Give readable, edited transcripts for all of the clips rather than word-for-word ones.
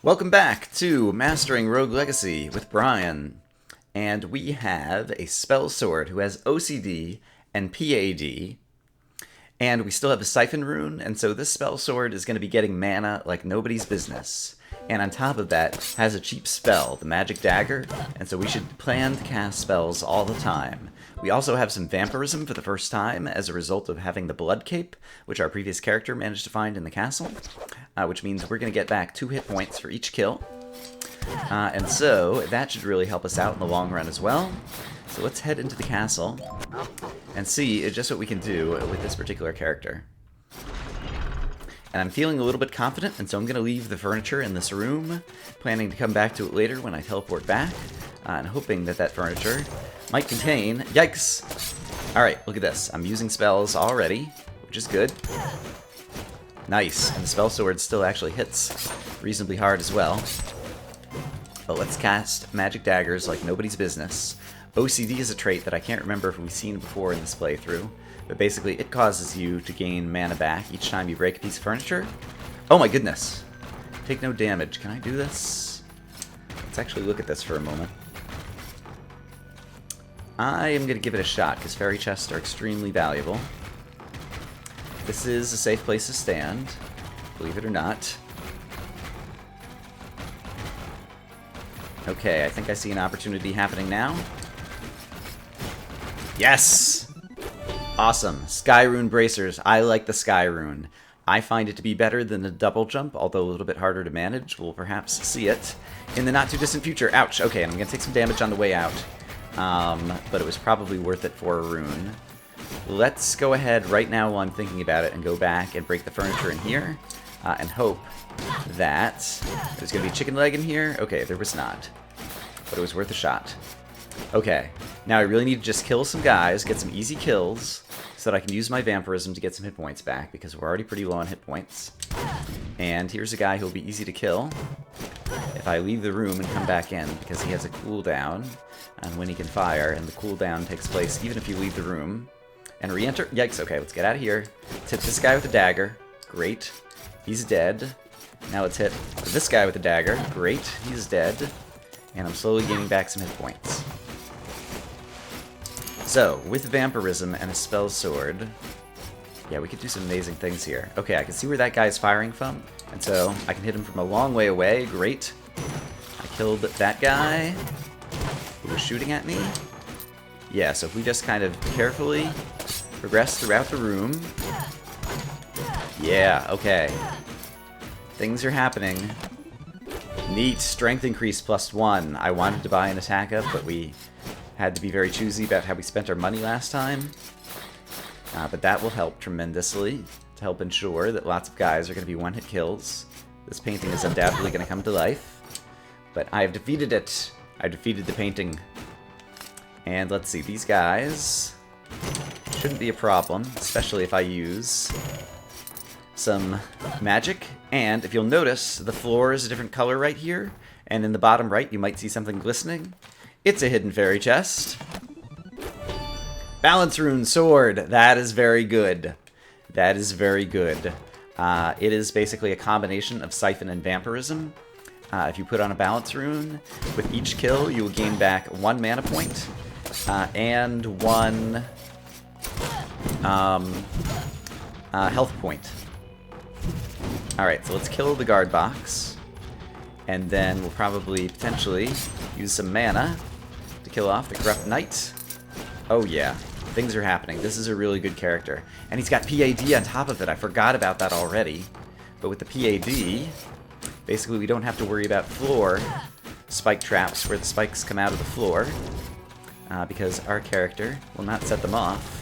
Welcome back to Mastering Rogue Legacy with Brian. And we have a spellsword who has OCD and PAD. And we still have a siphon rune, and so this spellsword is going to be getting mana like nobody's business. And on top of that, has a cheap spell, the magic dagger, and so we should plan to cast spells all the time. We also have some vampirism for the first time as a result of having the blood cape, which our previous character managed to find in the castle, which means we're going to get back 2 hit points for each kill. And so that should really help us out in the long run as well. So let's head into the castle and see just what we can do with this particular character. And I'm feeling a little bit confident, and so I'm going to leave the furniture in this room, planning to come back to it later when I teleport back, and hoping that that furniture might contain... Yikes! Alright, look at this. I'm using spells already, which is good. Nice, and the spell sword still actually hits reasonably hard as well. But let's cast magic daggers like nobody's business. OCD is a trait that I can't remember if we've seen before in this playthrough, but basically it causes you to gain mana back each time you break a piece of furniture. Oh my goodness! Take no damage. Can I do this? Let's actually look at this for a moment. I am going to give it a shot, because fairy chests are extremely valuable. This is a safe place to stand, believe it or not. Okay, I think I see an opportunity happening now. Yes! Awesome. Sky Rune Bracers. I like the Sky Rune. I find it to be better than the double jump, although a little bit harder to manage. We'll perhaps see it in the not-too-distant future. Ouch. Okay, and I'm going to take some damage on the way out. But it was probably worth it for a rune. Let's go ahead right now while I'm thinking about it and go back and break the furniture in here and hope that there's going to be chicken leg in here. Okay, there was not, but it was worth a shot. Okay, now I really need to just kill some guys, get some easy kills, so that I can use my vampirism to get some hit points back, because we're already pretty low on hit points. And here's a guy who'll be easy to kill if I leave the room and come back in, because he has a cooldown on when he can fire, and the cooldown takes place even if you leave the room. And re-enter. Yikes, okay, let's get out of here. Let's hit this guy with a dagger. Great. He's dead. Now let's hit this guy with a dagger. Great, he's dead. And I'm slowly gaining back some hit points. So, with vampirism and a spell sword, yeah, we could do some amazing things here. Okay, I can see where that guy's firing from, and so I can hit him from a long way away. Great. I killed that guy who was shooting at me. Yeah, so if we just kind of carefully progress throughout the room. Yeah, okay. Things are happening. Neat. Strength increase +1. I wanted to buy an attack up, but we had to be very choosy about how we spent our money last time. But that will help tremendously to help ensure that lots of guys are going to be one-hit kills. This painting is undoubtedly going to come to life. But I've defeated it. I defeated the painting. And let's see, these guys shouldn't be a problem, especially if I use some magic. And if you'll notice, the floor is a different color right here, and in the bottom right you might see something glistening. It's a hidden fairy chest. Balance rune sword. That is very good. That is very good. It is basically a combination of siphon and vampirism. If you put on a balance rune, with each kill you will gain back 1 mana point and 1 health point. Alright, so let's kill the guard box, and then we'll probably potentially use some mana to kill off the corrupt knight. Oh yeah, things are happening. This is a really good character. And he's got PAD on top of it. I forgot about that already. But with the PAD, basically we don't have to worry about floor spike traps where the spikes come out of the floor, because our character will not set them off.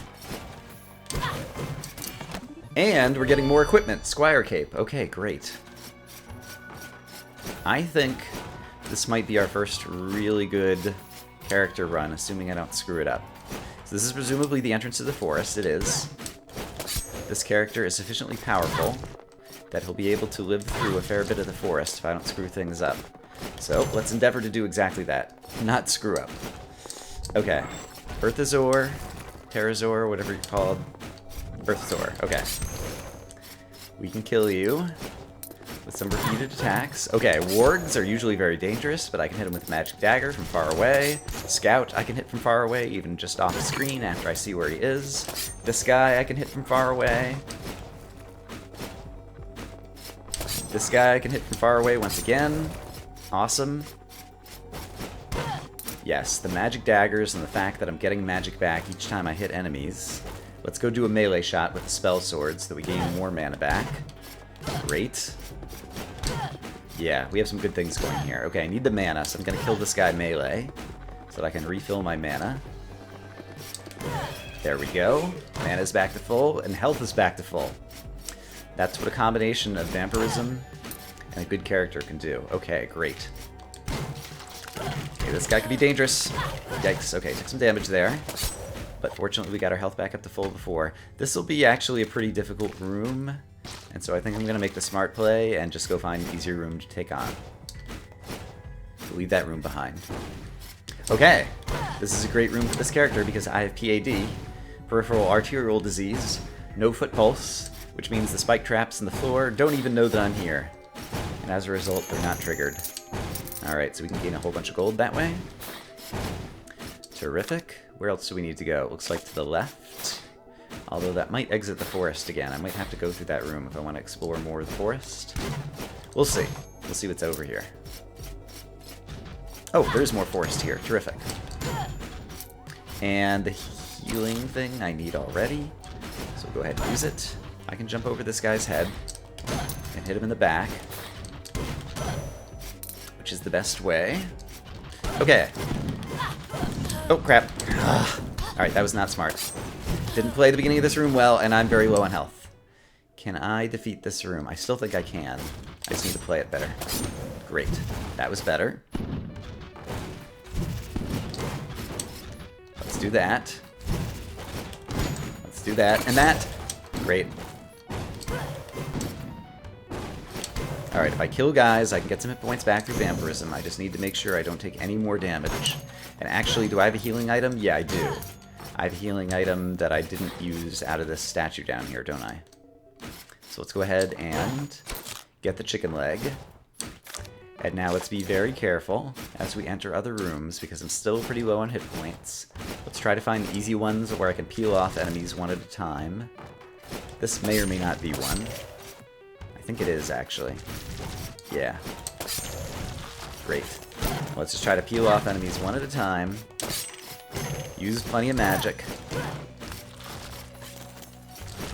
And we're getting more equipment. Squire Cape. Okay, great. I think this might be our first really good character run, assuming I don't screw it up. So this is presumably the entrance to the forest. It is. This character is sufficiently powerful that he'll be able to live through a fair bit of the forest if I don't screw things up. So let's endeavor to do exactly that. Not screw up. Okay. Earthazor, Terrazor, whatever you're called. Earthazor. Okay. We can kill you with some repeated attacks. Okay, wards are usually very dangerous, but I can hit him with Magic Dagger from far away. Scout I can hit from far away, even just off the screen after I see where he is. This guy I can hit from far away. This guy I can hit from far away once again. Awesome. Yes, the Magic Daggers and the fact that I'm getting magic back each time I hit enemies. Let's go do a melee shot with the spell sword so that we gain more mana back. Great. Yeah, we have some good things going here. Okay, I need the mana, so I'm going to kill this guy melee so that I can refill my mana. There we go. Mana's back to full, and health is back to full. That's what a combination of vampirism and a good character can do. Okay, great. Okay, this guy could be dangerous. Yikes. Okay, took some damage there. But fortunately, we got our health back up to full before. This will be actually a pretty difficult room. And so I think I'm going to make the smart play and just go find an easier room to take on. Leave that room behind. Okay, this is a great room for this character because I have PAD, peripheral arterial disease, no foot pulse, which means the spike traps in the floor don't even know that I'm here. And as a result, they're not triggered. Alright, so we can gain a whole bunch of gold that way. Terrific. Where else do we need to go? Looks like to the left. Although that might exit the forest again. I might have to go through that room if I want to explore more of the forest. We'll see. We'll see what's over here. Oh, there's more forest here. Terrific. And the healing thing I need already. So we'll go ahead and use it. I can jump over this guy's head and hit him in the back, which is the best way. Okay. Oh, crap. Alright, that was not smart. Didn't play the beginning of this room well, and I'm very low on health. Can I defeat this room? I still think I can. I just need to play it better. Great. That was better. Let's do that. Let's do that. And that. Great. Alright, if I kill guys, I can get some hit points back through vampirism. I just need to make sure I don't take any more damage. And actually, do I have a healing item? Yeah, I do. I have a healing item that I didn't use out of this statue down here, don't I? So let's go ahead and get the chicken leg. And now let's be very careful as we enter other rooms, because I'm still pretty low on hit points. Let's try to find easy ones where I can peel off enemies one at a time. This may or may not be one. I think it is, actually. Yeah. Great. Let's just try to peel off enemies one at a time. Use plenty of magic.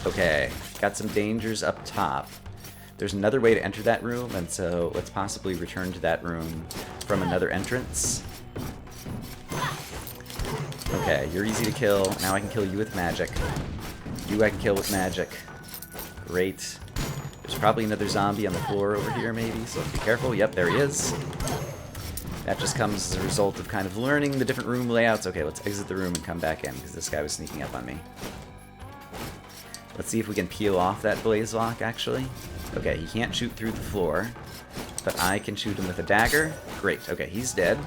Okay, got some dangers up top. There's another way to enter that room, and so let's possibly return to that room from another entrance. Okay, you're easy to kill. Now I can kill you with magic. You I can kill with magic. Great. There's probably another zombie on the floor over here, maybe, so be careful. Yep, there he is. That just comes as a result of kind of learning the different room layouts. Okay, let's exit the room and come back in, because this guy was sneaking up on me. Let's see if we can peel off that blaze lock, actually. Okay, he can't shoot through the floor, but I can shoot him with a dagger. Great, okay, he's dead.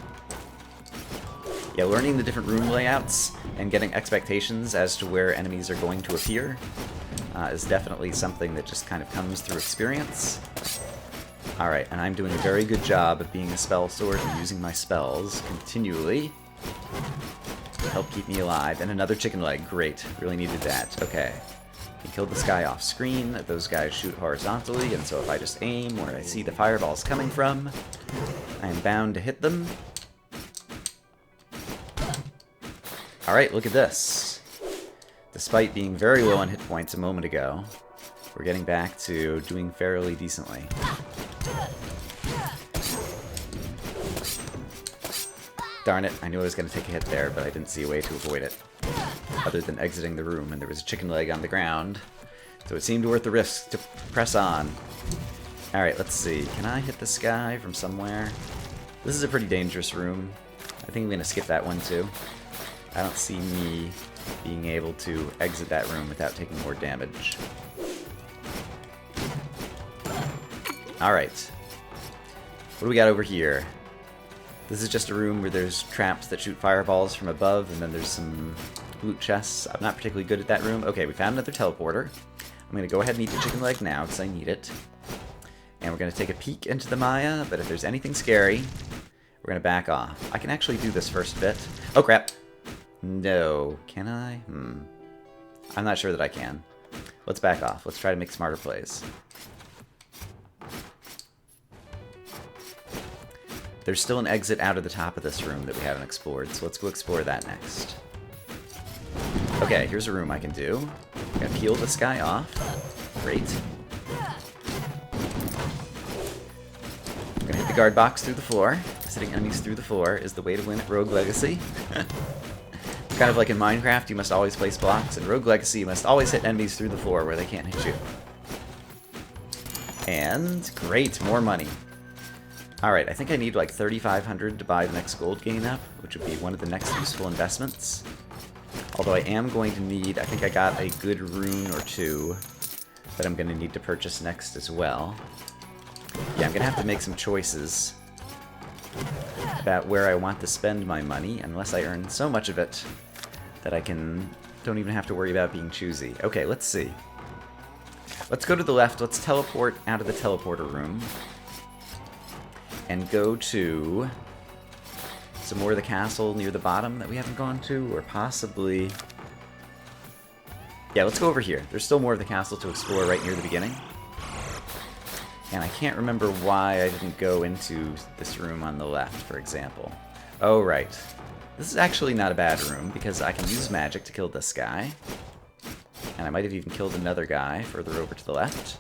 Yeah, learning the different room layouts and getting expectations as to where enemies are going to appear is definitely something that just kind of comes through experience. Alright, and I'm doing a very good job of being a spell sword and using my spells continually to help keep me alive. And another chicken leg, great, really needed that. Okay, he killed this guy off screen. Those guys shoot horizontally, and so if I just aim where I see the fireballs coming from, I am bound to hit them. Alright, look at this. Despite being very low on hit points a moment ago, we're getting back to doing fairly decently. Darn it, I knew I was going to take a hit there, but I didn't see a way to avoid it, other than exiting the room, and there was a chicken leg on the ground, so it seemed worth the risk to press on. Alright, let's see. Can I hit this guy from somewhere? This is a pretty dangerous room. I think I'm going to skip that one, too. I don't see me being able to exit that room without taking more damage. Alright. What do we got over here? This is just a room where there's traps that shoot fireballs from above, and then there's some loot chests. I'm not particularly good at that room. Okay, we found another teleporter. I'm going to go ahead and eat the chicken leg now, because I need it. And we're going to take a peek into the Maya, but if there's anything scary, we're going to back off. I can actually do this first bit. Oh, crap. No. Can I? I'm not sure that I can. Let's back off. Let's try to make smarter plays. There's still an exit out of the top of this room that we haven't explored, so let's go explore that next. Okay, here's a room I can do. I'm going to peel this guy off. Great. I'm going to hit the guard box through the floor. Hitting enemies through the floor is the way to win at Rogue Legacy. It's kind of like in Minecraft, you must always place blocks. In Rogue Legacy, you must always hit enemies through the floor where they can't hit you. And great, more money. Alright, I think I need like 3,500 to buy the next gold gain up, which would be one of the next useful investments. Although I am going to need, I think I got a good rune or two that I'm going to need to purchase next as well. Yeah, I'm going to have to make some choices about where I want to spend my money, unless I earn so much of it that I don't even have to worry about being choosy. Okay, let's see. Let's go to the left, let's teleport out of the teleporter room. And go to some more of the castle near the bottom that we haven't gone to, or possibly... Yeah, let's go over here. There's still more of the castle to explore right near the beginning. And I can't remember why I didn't go into this room on the left, for example. Oh, right. This is actually not a bad room, because I can use magic to kill this guy. And I might have even killed another guy further over to the left.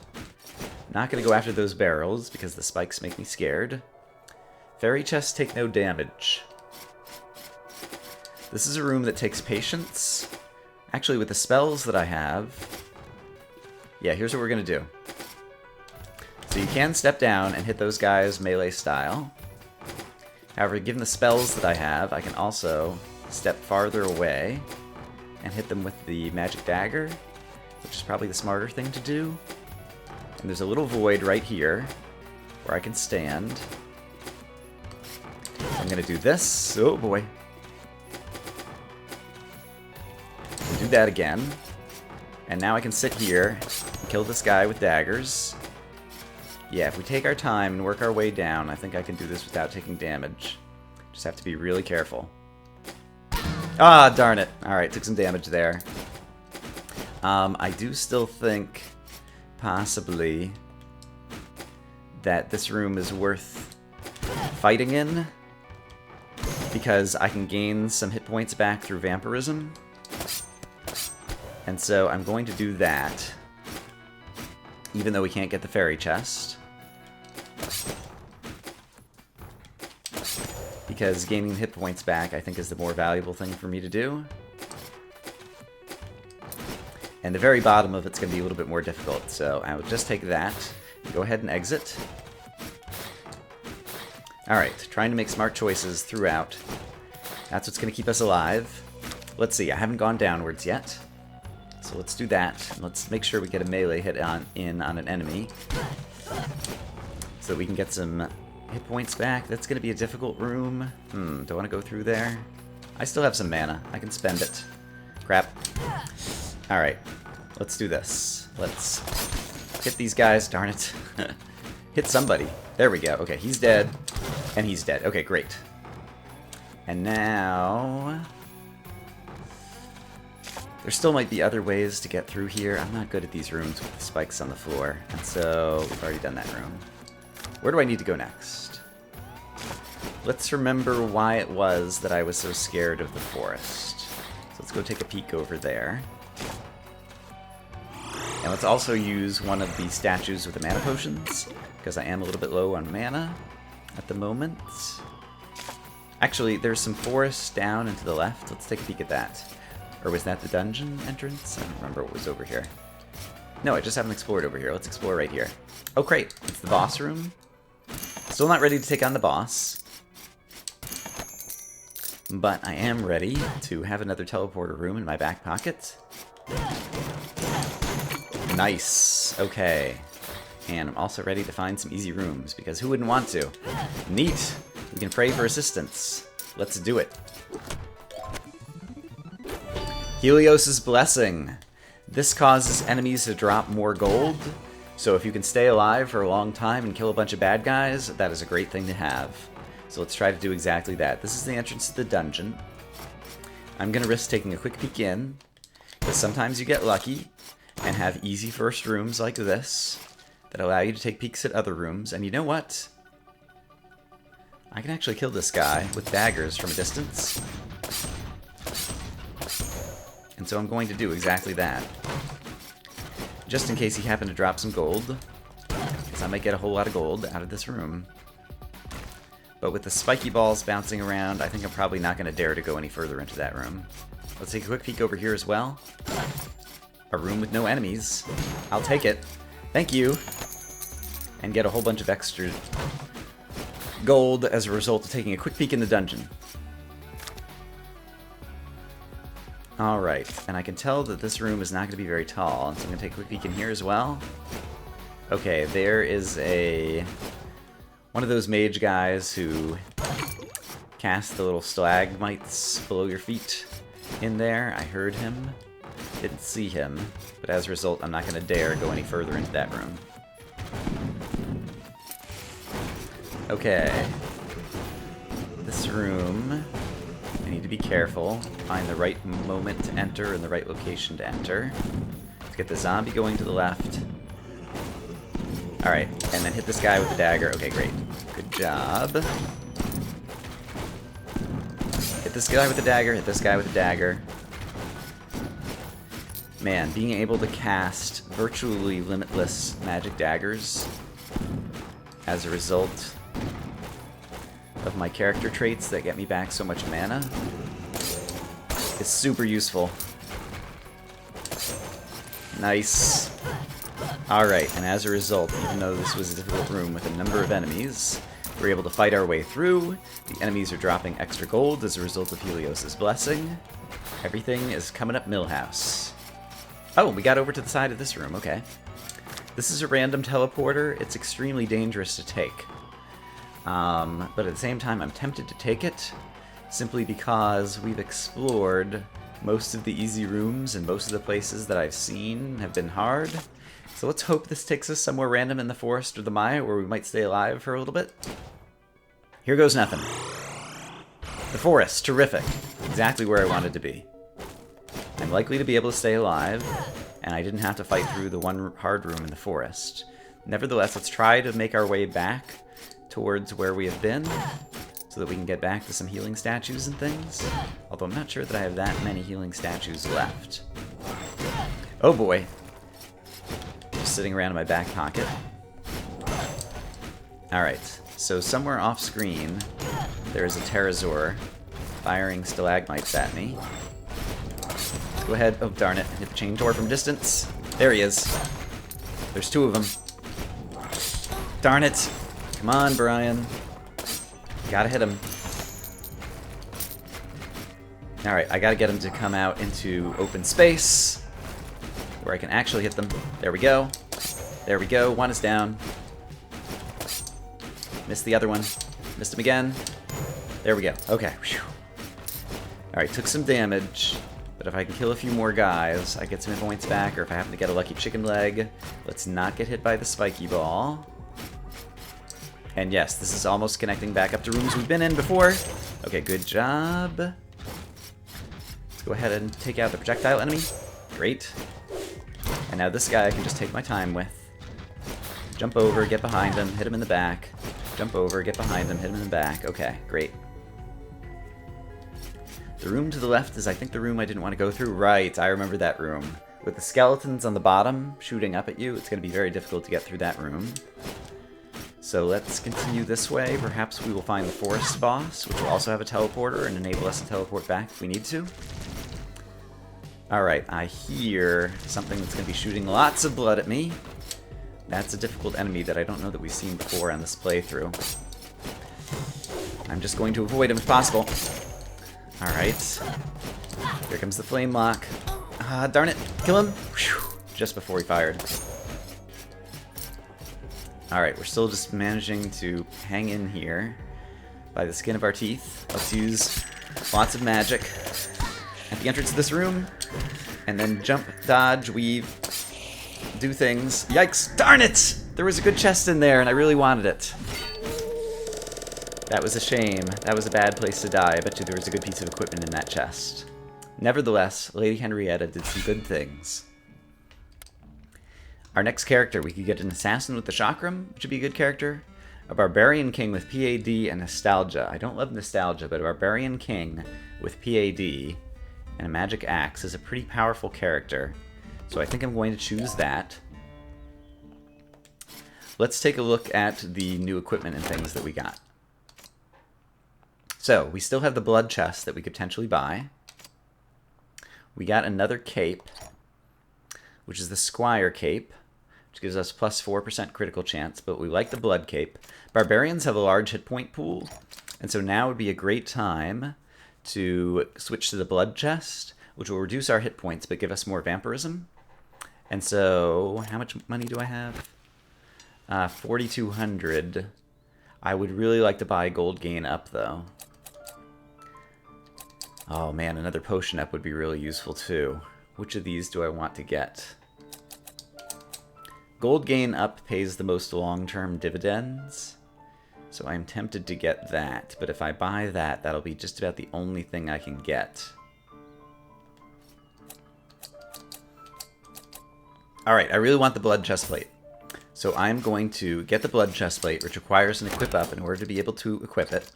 Not going to go after those barrels, because the spikes make me scared. Fairy chests take no damage. This is a room that takes patience. Actually, with the spells that I have... Yeah, here's what we're going to do. So you can step down and hit those guys melee style. However, given the spells that I have, I can also step farther away and hit them with the magic dagger, which is probably the smarter thing to do. And there's a little void right here where I can stand. I'm going to do this. Oh boy. Do that again. And now I can sit here and kill this guy with daggers. Yeah, if we take our time and work our way down, I think I can do this without taking damage. Just have to be really careful. Ah, darn it. Alright, took some damage there. I do still think, possibly, that this room is worth fighting in, because I can gain some hit points back through vampirism. And so I'm going to do that, even though we can't get the fairy chest. Because gaining hit points back, I think, is the more valuable thing for me to do. And the very bottom of it's going to be a little bit more difficult, so I will just take that, and go ahead and exit. Alright, trying to make smart choices throughout. That's what's going to keep us alive. Let's see, I haven't gone downwards yet. So let's do that. And let's make sure we get a melee hit in on an enemy. So that we can get some hit points back. That's going to be a difficult room. Do I want to go through there? I still have some mana. I can spend it. Crap. Alright, let's do this. Let's hit these guys. Darn it. Hit somebody. There we go. Okay, he's dead. And he's dead. Okay, great. And now... there still might be other ways to get through here. I'm not good at these rooms with the spikes on the floor. And so, we've already done that room. Where do I need to go next? Let's remember why it was that I was so scared of the forest. So let's go take a peek over there. And let's also use one of the statues with the mana potions, because I am a little bit low on mana at the moment. Actually, there's some forest down and to the left. Let's take a peek at that. Or was that the dungeon entrance? I don't remember what was over here. No, I just haven't explored over here. Let's explore right here. Oh, great. It's the boss room. Still not ready to take on the boss. But I am ready to have another teleporter room in my back pocket. Nice. Okay. And I'm also ready to find some easy rooms, because who wouldn't want to? Neat. We can pray for assistance. Let's do it. Helios' Blessing. This causes enemies to drop more gold, So if you can stay alive for a long time and kill a bunch of bad guys, that is a great thing to have. So let's try to do exactly that. This is the entrance to the dungeon. I'm going to risk taking a quick peek in, because sometimes you get lucky and have easy first rooms like this that allow you to take peeks at other rooms. And you know what? I can actually kill this guy with daggers from a distance. And so I'm going to do exactly that. Just in case he happened to drop some gold, because I might get a whole lot of gold out of this room. But with the spiky balls bouncing around, I think I'm probably not going to dare to go any further into that room. Let's take a quick peek over here as well. A room with no enemies. I'll take it. Thank you. And get a whole bunch of extra gold as a result of taking a quick peek in the dungeon. Alright, and I can tell that this room is not going to be very tall, and so I'm going to take a quick peek in here as well. Okay, there is one of those mage guys who cast the little stalagmites below your feet in there. I heard him, didn't see him, but as a result, I'm not going to dare go any further into that room. Okay, this room, I need to be careful, find the right moment to enter and the right location to enter. Let's get the zombie going to the left. Alright, and then hit this guy with the dagger. Okay, great. Good job. Hit this guy with the dagger, hit this guy with the dagger. Man, being able to cast virtually limitless magic daggers as a result of my character traits that get me back so much mana is super useful. Nice. Alright, and as a result, even though this was a difficult room with a number of enemies, we're able to fight our way through. The enemies are dropping extra gold as a result of Helios' blessing. Everything is coming up Millhouse. Oh, we got over to the side of this room, okay. This is a random teleporter. It's extremely dangerous to take. But at the same time, I'm tempted to take it, simply because we've explored most of the easy rooms and most of the places that I've seen have been hard. So let's hope this takes us somewhere random in the forest or the Maya where we might stay alive for a little bit. Here goes nothing. The forest, terrific. Exactly where I wanted to be. I'm likely to be able to stay alive, and I didn't have to fight through the one hard room in the forest. Nevertheless, let's try to make our way back towards where we have been, so that we can get back to some healing statues and things. Although I'm not sure that I have that many healing statues left. Oh boy. Just sitting around in my back pocket. Alright, so somewhere off screen, there is a pterosaur firing stalagmites at me. Let's go ahead, oh darn it, hit the chain door from distance. There he is. There's two of them. Darn it. Come on, Brian. Gotta hit him. Alright, I gotta get him to come out into open space where I can actually hit them. There we go. There we go. One is down. Missed the other one. Missed him again. There we go. Okay. Alright, took some damage. But if I can kill a few more guys, I get some points back, or if I happen to get a lucky chicken leg. Let's not get hit by the spiky ball. And yes, this is almost connecting back up to rooms we've been in before. Okay, good job. Let's go ahead and take out the projectile enemy. Great. And now this guy I can just take my time with. Jump over, get behind him, hit him in the back. Jump over, get behind him, hit him in the back. Okay, great. The room to the left is, I think, the room I didn't want to go through. Right, I remember that room. With the skeletons on the bottom shooting up at you, it's going to be very difficult to get through that room. So let's continue this way. Perhaps we will find the forest boss, which will also have a teleporter and enable us to teleport back if we need to. Alright, I hear something that's going to be shooting lots of blood at me. That's a difficult enemy that I don't know that we've seen before on this playthrough. I'm just going to avoid him if possible. Alright. Here comes the flame lock. Ah, darn it. Kill him. Whew. Just before he fired. Alright, we're still just managing to hang in here by the skin of our teeth. Let's use lots of magic at the entrance of this room. And then jump, dodge, weave. do things. Yikes! Darn it! There was a good chest in there, and I really wanted it. That was a shame. That was a bad place to die. I bet you there was a good piece of equipment in that chest. Nevertheless, Lady Henrietta did some good things. Our next character, we could get an assassin with the chakram, which would be a good character. A barbarian king with PAD and nostalgia. I don't love nostalgia, but a barbarian king with PAD and a magic axe is a pretty powerful character. So I think I'm going to choose that. Let's take a look at the new equipment and things that we got. So, we still have the blood chest that we could potentially buy. We got another cape, which is the Squire cape, which gives us plus 4% critical chance, but we like the blood cape. Barbarians have a large hit point pool, and so now would be a great time to switch to the blood chest, which will reduce our hit points but give us more vampirism. And so, how much money do I have? 4,200. I would really like to buy gold gain up, though. Oh man, another potion up would be really useful too. Which of these do I want to get? Gold gain up pays the most long-term dividends, so I'm tempted to get that. But if I buy that, that'll be just about the only thing I can get. Alright, I really want the blood chestplate. So I'm going to get the blood chestplate, which requires an equip up in order to be able to equip it.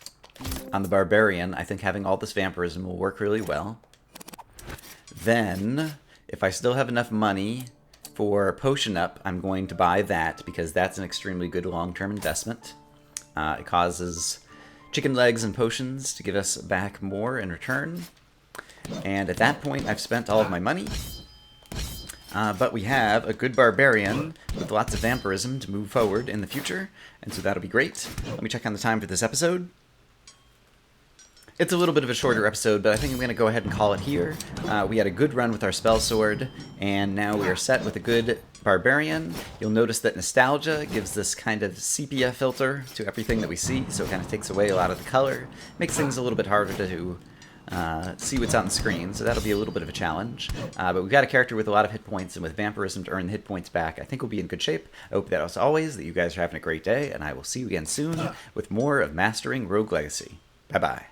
On the barbarian, I think having all this vampirism will work really well. Then, if I still have enough money for potion up, I'm going to buy that because that's an extremely good long-term investment. It causes chicken legs and potions to give us back more in return. And at that point, I've spent all of my money. But we have a good barbarian with lots of vampirism to move forward in the future, and so that'll be great. Let me check on the time for this episode. It's a little bit of a shorter episode, but I think I'm going to go ahead and call it here. We had a good run with our spellsword, and now we are set with a good barbarian. You'll notice that nostalgia gives this kind of sepia filter to everything that we see, so it kind of takes away a lot of the color, makes things a little bit harder to see what's on the screen, so that'll be a little bit of a challenge. But we've got a character with a lot of hit points, and with vampirism to earn the hit points back, I think we'll be in good shape. I hope that, as always, that you guys are having a great day, and I will see you again soon with more of Mastering Rogue Legacy. Bye-bye.